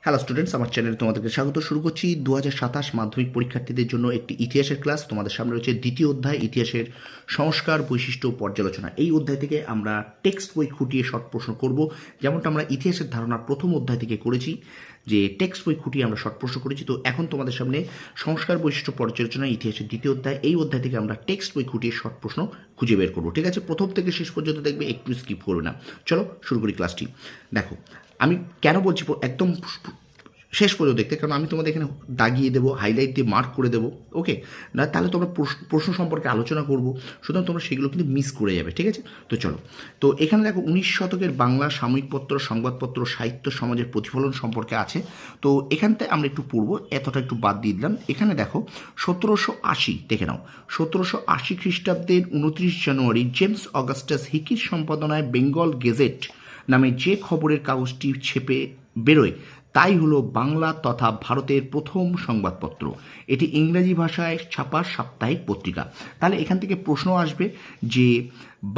Hello students, আমার চ্যানেলে তোমাদেরকে স্বাগত। শুরু করছি 2027 মাধ্যমিক পরীক্ষার্থীদের জন্য একটি ইতিহাসের ক্লাস। তোমাদের সামনে রয়েছে দ্বিতীয় অধ্যায়, ইতিহাসের সংস্কার, বৈশিষ্ট্য, পর্যালোচনা। এই অধ্যায় থেকে আমরা টেক্সট বই খুঁটিয়ে শর্ট প্রশ্ন করব, যেমনটা আমরা ইতিহাসের ধারণা প্রথম অধ্যায় থেকে করেছি, যে টেক্সট বই খুঁটিয়ে আমরা শর্ট প্রশ্ন করেছি। তো এখন তোমাদের সামনে সংস্কার, বৈশিষ্ট্য, পর্যালোচনা, ইতিহাসের দ্বিতীয় অধ্যায়। এই অধ্যায় থেকে আমরা টেক্সট বই খুঁটিয়ে শর্ট প্রশ্ন খুঁজে বের করবো। ঠিক আছে, প্রথম থেকে শেষ পর্যন্ত দেখবে, একটু স্কিপ করবে না। চলো শুরু করি ক্লাসটি। দেখো, আমি কেন বলছি একদম শেষ পর্যন্ত দেখতে, কারণ আমি তোমাদের এখানে দাগিয়ে দেবো, হাইলাইট দিয়ে মার্ক করে দেবো। ওকে, না তাহলে তোমরা প্রশ্ন সম্পর্কে আলোচনা করবো, সুতরাং তোমরা সেগুলো কিন্তু মিস করে যাবে। ঠিক আছে, তো চলো। তো এখানে দেখো 19 শতকের বাংলা সাময়িকপত্র, সংবাদপত্র, সাহিত্য সমাজের প্রতিফলন সম্পর্কে আছে। তো এখান থেকে আমরা একটু পড়বো, এতটা একটু বাদ দিয়ে দিলাম। এখানে দেখো 1780 দেখে নাও। 1780 খ্রিস্টাব্দের 29 জানুয়ারি জেমস অগাস্টাস হিকির সম্পাদনায় বেঙ্গল গেজেট নামে যে খবরের কাগজটি ছেপে বেরোয় তাই হলো বাংলা তথা ভারতের প্রথম সংবাদপত্র। এটি ইংরেজি ভাষায় ছাপা সাপ্তাহিক পত্রিকা। তাহলে এখান থেকে প্রশ্ন আসবে যে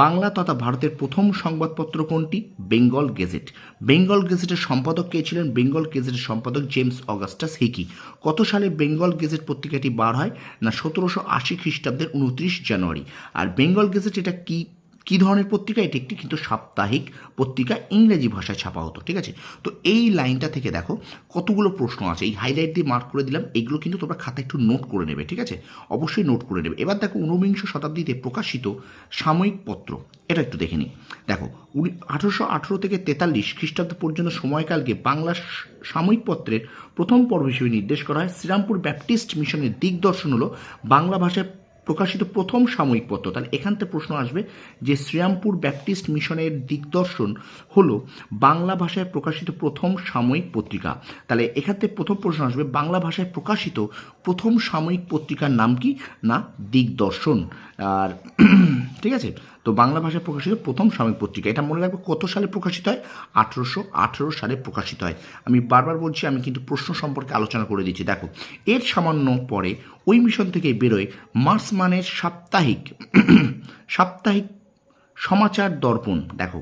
বাংলা তথা ভারতের প্রথম সংবাদপত্র কোনটি? বেঙ্গল গেজেট। বেঙ্গল গেজেটের সম্পাদক কে ছিলেন? বেঙ্গল গেজেটের সম্পাদক জেমস অগাস্টাস হিকি। কত সালে বেঙ্গল গেজেট পত্রিকাটি বার হয়? না 1780 খ্রিস্টাব্দের 29 জানুয়ারি। আর বেঙ্গল গেজেট এটা কি ধরনের পত্রিকা? এটি একটি কিন্তু সাপ্তাহিক পত্রিকা, ইংরেজি ভাষায় ছাপা হতো। ঠিক আছে, তো এই লাইনটা থেকে দেখো কতগুলো প্রশ্ন আছে, এই হাইলাইট দিয়ে মার্ক করে দিলাম। এগুলো কিন্তু তোমরা খাতায় একটু নোট করে নেবে। ঠিক আছে, অবশ্যই নোট করে নেবে। এবার দেখো 19বিংশ শতাব্দীতে প্রকাশিত সাময়িক পত্র, এটা একটু দেখে নিই। দেখো 1818 থেকে 43 খ্রিস্টাব্দ পর্যন্ত সময়কালকে বাংলা সাময়িক পত্রের প্রথম পর্ব হিসেবে নির্দেশ করা হয়। শ্রীরামপুর ব্যাপটিস্ট মিশনের দিগদর্শন হলো বাংলা ভাষায় প্রকাশিত প্রথম সাময়িক পত্র। তাহলে এখান থেকে প্রশ্ন আসবে যে শ্রীরামপুর ব্যাপটিস্ট মিশনের দিগদর্শন হলো বাংলা ভাষায় প্রকাশিত প্রথম সাময়িক পত্রিকা। তাহলে এখান থেকে প্রথম প্রশ্ন আসবে, বাংলা ভাষায় প্রকাশিত প্রথম সাময়িক পত্রিকার নাম কি? না দিগদর্শন। আর ঠিক আছে, তো বাংলা ভাষায় প্রকাশিত প্রথম সাময়িক পত্রিকা, এটা মনে রাখবে কত সালে প্রকাশিত হয়? 1818 সালে প্রকাশিত হয়। আমি বারবার বলছি, আমি কিন্তু প্রশ্ন সম্পর্কে আলোচনা করে দিচ্ছি। দেখো এর সামান্য পরে ওই মিশন থেকে বেরোয় মার্চ মানের সাপ্তাহিক সাপ্তাহিক সমাচার দর্পণ। দেখো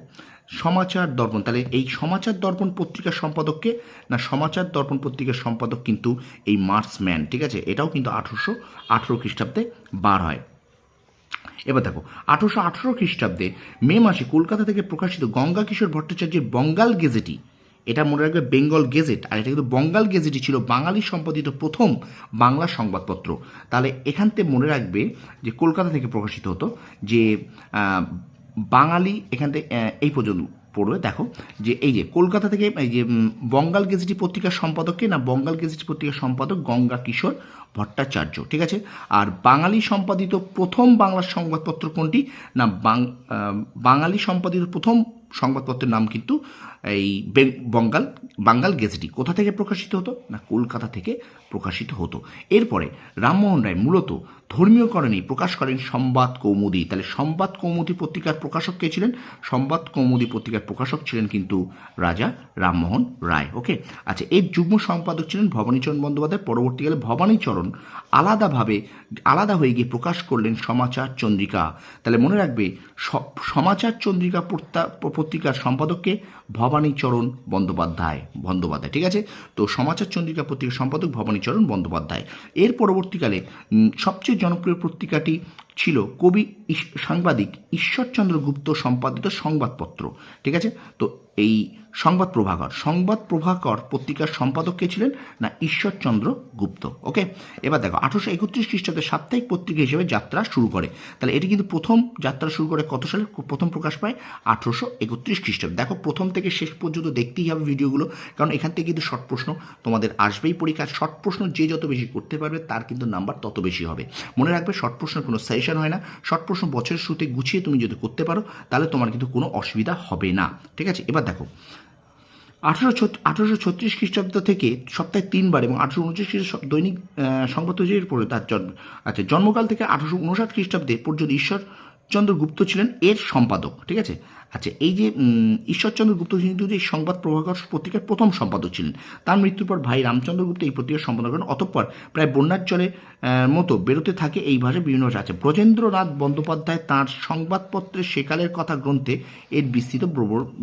সমাচার দর্পণ, তাহলে এই সমাচার দর্পণ পত্রিকার সম্পাদককে? না সমাচার দর্পণ পত্রিকার সম্পাদক কিন্তু এই মার্চম্যান। ঠিক আছে, এটাও কিন্তু 1818 খ্রিস্টাব্দে বার হয়। এবার দেখো 1818 খ্রিস্টাব্দে মে মাসে কলকাতা থেকে প্রকাশিত গঙ্গা কিশোর ভট্টাচার্যের বঙ্গাল গেজেটি, এটা মনে রাখবে বেঙ্গল গেজেট, আর এটা কিন্তু বঙ্গাল গেজেটি ছিল বাঙালি সম্পাদিত প্রথম বাংলা সংবাদপত্র। তাহলে এখান থেকে মনে রাখবে যে কলকাতা থেকে প্রকাশিত হতো, যে বাঙালি, এখান থেকে এই পর্যন্ত পড়বে। দেখো যে এই যে কলকাতা থেকে এই যে বঙ্গাল গেজেটি পত্রিকার সম্পাদককে? না বঙ্গাল গেজেটি পত্রিকার সম্পাদক গঙ্গা কিশোর ভট্টাচার্য। ঠিক আছে, আর বাঙালি সম্পাদিত প্রথম বাংলা সংবাদপত্র কোনটি? না বাঙালি সম্পাদিত প্রথম সংবাদপত্রের নাম কিন্তু এই বাঙ্গাল গেজেটি। কোথা থেকে প্রকাশিত হতো? না কলকাতা থেকে প্রকাশিত হতো। এরপরে রামমোহন রায় মূলত ধর্মীয় কারণেই প্রকাশ করেন সংবাদ কৌমুদী। তাহলে সংবাদ কৌমুদী পত্রিকার প্রকাশক কে ছিলেন? সংবাদ কৌমুদী পত্রিকার প্রকাশক ছিলেন কিন্তু রাজা রামমোহন রায়। ওকে, আচ্ছা, এর যুগ্ম সম্পাদক ছিলেন ভবানীচরণ বন্দ্যোপাধ্যায়। পরবর্তীকালে ভবানীচরণ আলাদা হয়ে গিয়ে প্রকাশ করলেন সমাচার চন্দ্রিকা। তাহলে মনে রাখবে সমাচার চন্দ্রিকা পত্রিকার সম্পাদককে? ভবানীচরণ বন্দ্যোপাধ্যায়। ঠিক আছে, তো সমাচার চন্দ্রিকা পত্রিকার সম্পাদক ভবানীচরণ বন্দ্যোপাধ্যায়। এর পরবর্তীকালে সবচেয়ে জনপ্রিয় পত্রিকাটি ছিল কবি সাংবাদিক ঈশ্বরচন্দ্র গুপ্ত সম্পাদিত সংবাদপত্র। ঠিক আছে, তো এই সংবাদ প্রভাকর পত্রিকার সম্পাদক কে ছিলেন? না ঈশ্বরচন্দ্র গুপ্ত। ওকে, এবার দেখো 1831 খ্রিস্টাব্দে সাপ্তাহিক পত্রিকা হিসেবে যাত্রা শুরু করে। তাহলে এটি কিন্তু প্রথম যাত্রা শুরু করে কত সালে? প্রথম প্রকাশ পায় 1831 খ্রিস্টাব্দে। দেখো প্রথম থেকে শেষ পর্যন্ত দেখতেই হবে ভিডিওগুলো, কারণ এখান থেকে কিন্তু শর্ট প্রশ্ন তোমাদের আসবেই পরীক্ষায়। শর্ট প্রশ্ন যে যত বেশি করতে পারবে তার কিন্তু নাম্বার তত বেশি হবে। মনে রাখবে শর্ট প্রশ্নের কোনো সাজেশন হয় না। শর্ট প্রশ্ন বছরের শুরুতে গুছিয়ে তুমি যদি করতে পারো তাহলে তোমার কিন্তু কোনো অসুবিধা হবে না। ঠিক আছে, এবার দেখো 1836 খ্রিস্টাব্দ থেকে সপ্তাহে 3 বার এবং 1829 খ্রিস্টাব্দ দৈনিক সংবাদপত্রের পরে তার জন্ম। আচ্ছা, জন্মকাল থেকে 1859 খ্রিস্টাব্দে পর্যন্ত ঈশ্বরচন্দ্র গুপ্ত ছিলেন এর সম্পাদক। ঠিক আছে, আচ্ছা, এই যে ঈশ্বরচন্দ্র গুপ্ত কিন্তু এই সংবাদ প্রভাকর পত্রিকার প্রথম সম্পাদক ছিলেন। তার মৃত্যুর পর ভাই রামচন্দ্র গুপ্ত এই পত্রিকার সম্পাদক করেন। অতঃপর প্রায় বন্যার জলে মতো বেরোতে থাকে এই ভাষায় বিভিন্ন ভাষা আছে। ব্রজেন্দ্রনাথ বন্দ্যোপাধ্যায় তাঁর সংবাদপত্রের সেকালের কথা গ্রন্থে এর বিস্তৃত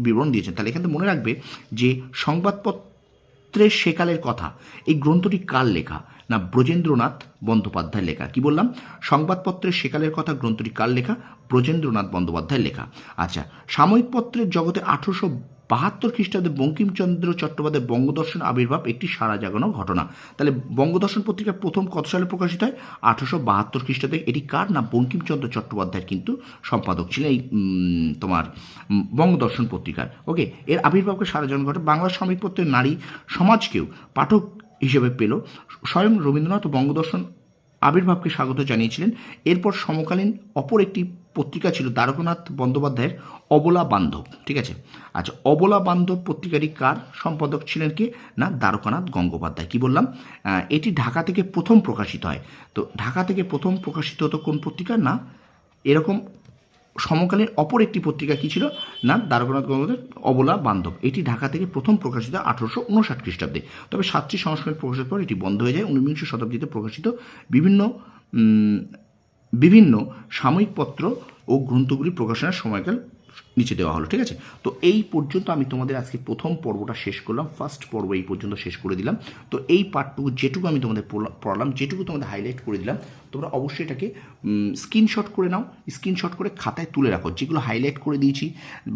বিবরণ দিয়েছেন। তাহলে এখানে মনে রাখবে যে সংবাদপত্র সংবাদপত্রের সেকালের কথা, এই গ্রন্থটি কার লেখা? না ব্রজেন্দ্রনাথ বন্দ্যোপাধ্যায়ের লেখা। কি বললাম? সংবাদপত্রের সেকালের কথা গ্রন্থটি কার লেখা? ব্রজেন্দ্রনাথ বন্দ্যোপাধ্যায়ের লেখা। আচ্ছা, সাময়িক পত্রের জগতে 1872 খ্রিস্টাব্দে বঙ্কিমচন্দ্র চট্টোপাধ্যায়ের বঙ্গদর্শন আবির্ভাব একটি সারা জাগানো ঘটনা। তাহলে বঙ্গদর্শন পত্রিকা প্রথম কত সালে প্রকাশিত হয়? 1872 খ্রিস্টাব্দে। এটি কার? না বঙ্কিমচন্দ্র চট্টোপাধ্যায়ের কিন্তু সম্পাদক ছিলেন এই তোমার বঙ্গদর্শন পত্রিকার। ওকে, এর আবির্ভাবকে সারা জাগানো ঘটে। বাংলা সাময়িক পত্রের নারী সমাজকেও পাঠক হিসেবে পেল। স্বয়ং রবীন্দ্রনাথ বঙ্গদর্শন আবির্ভাবকে স্বাগত জানিয়েছিলেন। এরপর সমকালীন অপর একটি পত্রিকা ছিল দ্বারকানাথ বন্দ্যোপাধ্যায়ের অবলা বান্ধব। ঠিক আছে। আচ্ছা, অবলা বান্ধব পত্রিকাটি কার সম্পাদক ছিলেন? কে? না দ্বারকানাথ গঙ্গোপাধ্যায়। কি বললাম? এটি ঢাকা থেকে প্রথম প্রকাশিত হয়। তো ঢাকা থেকে প্রথম প্রকাশিত হতো কোন পত্রিকা? না এরকম সমকালীন অপর একটি পত্রিকা কি ছিল? না দ্বারকানাথ গঙ্গোপাধ্যায়ের অবলা বান্ধব। এটি ঢাকা থেকে প্রথম প্রকাশিত 1859 খ্রিস্টাব্দে। তবে 7টি সংস্করণ প্রকাশের পর এটি বন্ধ হয়ে যায়। 19বিংশ শতাব্দীতে প্রকাশিত বিভিন্ন সাময়িক পত্র ও গ্রন্থগুলি প্রকাশনার সময়কাল নিচে দেওয়া হলো। ঠিক আছে। তো এই পর্যন্ত আমি তোমাদের আজকে প্রথম পর্বটা শেষ করলাম, ফার্স্ট পর্ব এই পর্যন্ত শেষ করে দিলাম। তো এই পার্টটুকু যেটুকু আমি তোমাদের পড়ালাম, যেটুকু তোমাদের হাইলাইট করে দিলাম, তোমরা অবশ্যই এটাকে স্ক্রিনশট করে নাও, স্ক্রিনশট করে খাতায় তুলে রাখো। যেগুলো হাইলাইট করে দিয়েছি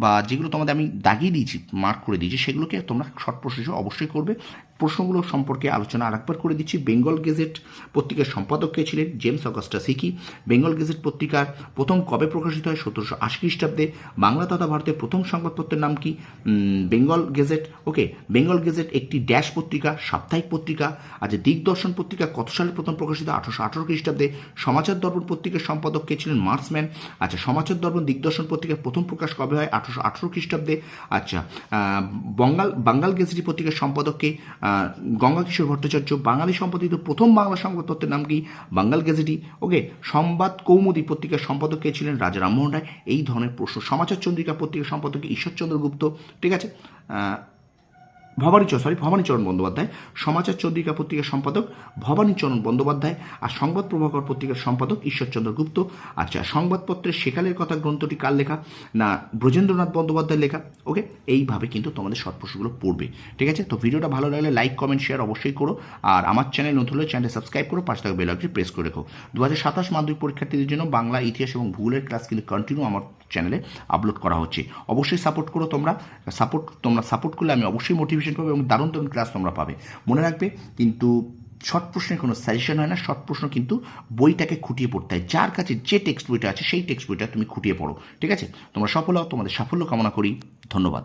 বা যেগুলো তোমাদের আমি দাগিয়ে দিয়েছি, মার্ক করে দিয়েছি, সেগুলোকে তোমরা শর্ট প্রশ্ন অবশ্যই করবে। প্রশ্নগুলো সম্পর্কে আলোচনা আরেকবার করে দিচ্ছি। বেঙ্গল গেজেট পত্রিকার সম্পাদক কে ছিলেন? James Augustus Hicky. Bengal Gazette পত্রিকার প্রথম কবে প্রকাশিত হয়? 1780 খ্রিস্টাব্দে। বাংলা তথা ভারতের প্রথম সংবাদপত্রের নাম কি? বেঙ্গল গেজেট। ওকে, বেঙ্গল গেজেট একটি ড্যাশ পত্রিকা, সাপ্তাহিক পত্রিকা। আচ্ছা, দিগদর্শন পত্রিকা কত সালে প্রথম প্রকাশিত? 1818 খ্রিস্টাব্দে। সমাচার দর্পণ পত্রিকার সম্পাদক কে ছিলেন? মার্সম্যান। আচ্ছা, সমাচার দর্পণ দিগদর্শন পত্রিকার প্রথম প্রকাশ কবে হয়? 1818 খ্রিস্টাব্দে। আচ্ছা, বাঙ্গাল গেজেটি পত্রিকার সম্পাদককে গঙ্গাকিশোর ভট্টাচার্য। বাঙালি সম্পাদিত প্রথম বাংলা সংবাদপত্রের নাম কি? বাঙ্গাল গেজেটি। ওকে, সংবাদ কৌমুদী পত্রিকার সম্পাদক কে ছিলেন? রাজা রামমোহন রায়। এই ধরনের প্রশ্ন। সমাচার চন্দ্রিকা পত্রিকার সম্পাদক ঈশ্বরচন্দ্র গুপ্ত। ঠিক আছে। ভবানীচরণ বন্দ্যোপাধ্যায়। সমাচার চন্দ্রিকা পত্রিকার সম্পাদক ভবানীচরণ বন্দ্যোপাধ্যায়। আর সংবাদ প্রভাকর পত্রিকার সম্পাদক ঈশ্বরচন্দ্র গুপ্ত। আচ্ছা, সংবাদপত্রের সেকালের কথা গ্রন্থটি কার লেখা? না ব্রজেন্দ্রনাথ বন্দ্যোপাধ্যায়ের লেখা। ওকে, এইভাবে কিন্তু তোমাদের শর্ট প্রশ্নগুলো পড়বে। ঠিক আছে। তো ভিডিওটা ভালো লাগলে লাইক কমেন্ট শেয়ার অবশ্যই করো। আর আমার চ্যানেল নতুন হলে চ্যানেলটা সাবস্ক্রাইব করো, পাশে থাকা বেল আইকনটি প্রেস করে রেখো। 2027 মাধ্যমিক পরীক্ষার্থীদের জন্য বাংলা, ইতিহাস এবং ভূগোলের ক্লাস কিন্তু কন্টিনিউ আমার চ্যানেলে আপলোড করা হচ্ছে। অবশ্যই সাপোর্ট করো। তোমরা সাপোর্ট করলে আমি অবশ্যই মোটিভেশন পাবো এবং দারুণ দারুণ ক্লাস তোমরা পাবে। মনে রাখবে কিন্তু শর্ট প্রশ্নের কোনো সাজেশন হয় না। শর্ট প্রশ্ন কিন্তু বইটাকে খুঁটিয়ে পড়তে হয়। যার কাছে যে টেক্সট বইটা আছে সেই টেক্সট বইটা তুমি খুঁটিয়ে পড়ো। ঠিক আছে। তোমরা সফল হও। তোমাদের সাফল্য কামনা করি। ধন্যবাদ।